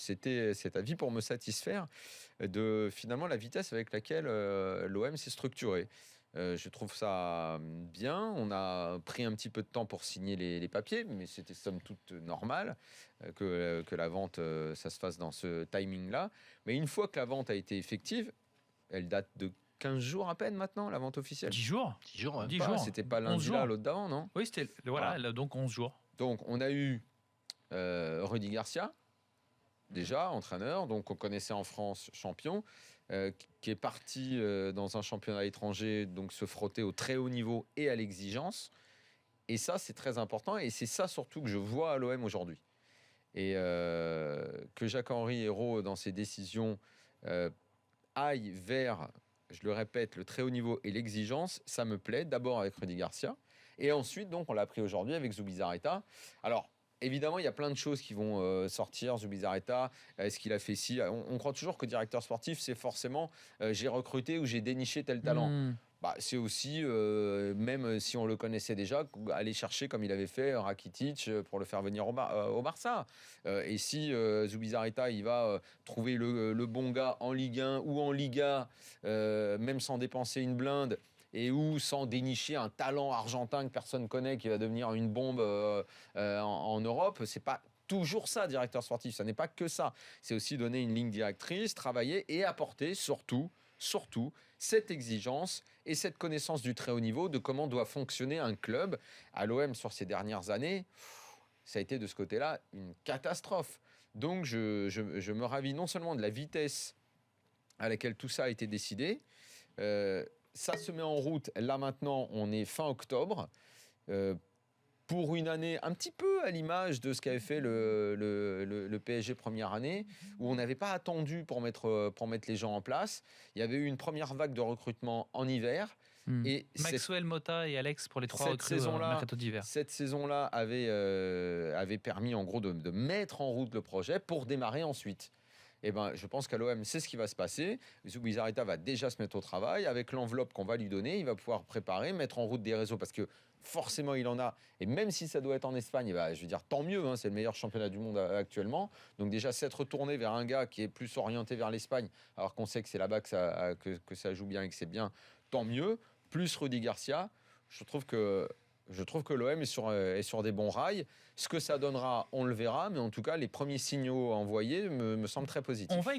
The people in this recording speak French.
c'est à vie pour me satisfaire de finalement la vitesse avec laquelle l'OM s'est structuré. Je trouve ça bien. On a pris un petit peu de temps pour signer les papiers, mais c'était somme toute normal que la vente, ça se fasse dans ce timing-là. Mais une fois que la vente a été effective, elle date de 15 jours à peine maintenant, la vente officielle. 10 jours. 10 jours, ouais. 10 jours. C'était pas 11 lundi jours. là, l'autre d'avant, non? Oui, c'était voilà. Donc 11 jours. Donc on a eu Rudy Garcia, déjà entraîneur, donc on connaissait en France, champion, qui est parti dans un championnat étranger, donc se frotter au très haut niveau et à l'exigence. Et ça, c'est très important, et c'est ça surtout que je vois à l'OM aujourd'hui. Et que Jacques-Henri Hérault, dans ses décisions, aille vers, je le répète, le très haut niveau et l'exigence, ça me plaît, d'abord avec Rudy Garcia, et ensuite, donc, on l'a pris aujourd'hui avec Zubizarreta. Alors, évidemment, il y a plein de choses qui vont sortir. Zubizarreta, est-ce qu'il a fait ci? On croit toujours que directeur sportif, c'est forcément j'ai recruté ou j'ai déniché tel talent. C'est aussi, même si on le connaissait déjà, aller chercher comme il avait fait Rakitic pour le faire venir au Barça. Et si Zubizarreta, il va trouver le bon gars en Ligue 1 ou en Liga, même sans dépenser une blinde, et ou sans dénicher un talent argentin que personne ne connaît, qui va devenir une bombe en Europe, c'est pas toujours ça, directeur sportif. Ça n'est pas que ça. C'est aussi donner une ligne directrice, travailler et apporter surtout cette exigence et cette connaissance du très haut niveau de comment doit fonctionner un club. À l'OM, sur ces dernières années, ça a été de ce côté-là une catastrophe. Donc je me ravis non seulement de la vitesse à laquelle tout ça a été décidé, ça se met en route. Là maintenant, on est fin octobre. Pour une année un petit peu à l'image de ce qu'avait fait le PSG première année, où on n'avait pas attendu pour mettre les gens en place. Il y avait eu une première vague de recrutement en hiver. Et Maxwell, Mota et Alex pour les 3 recrues mercato d'hiver. Cette saison-là avait permis en gros de mettre en route le projet pour démarrer ensuite. Eh ben, je pense qu'à l'OM, c'est ce qui va se passer. Zubizarreta va déjà se mettre au travail. Avec l'enveloppe qu'on va lui donner, il va pouvoir préparer, mettre en route des réseaux, parce que forcément, il en a. Et même si ça doit être en Espagne, je veux dire, tant mieux, hein, c'est le meilleur championnat du monde actuellement. Donc déjà, s'être retourné vers un gars qui est plus orienté vers l'Espagne, alors qu'on sait que c'est là-bas que ça joue bien et que c'est bien, tant mieux. Plus Rudy Garcia, je trouve que l'OM est sur des bons rails. Ce que ça donnera, on le verra. Mais en tout cas, les premiers signaux envoyés me semblent très positifs. On va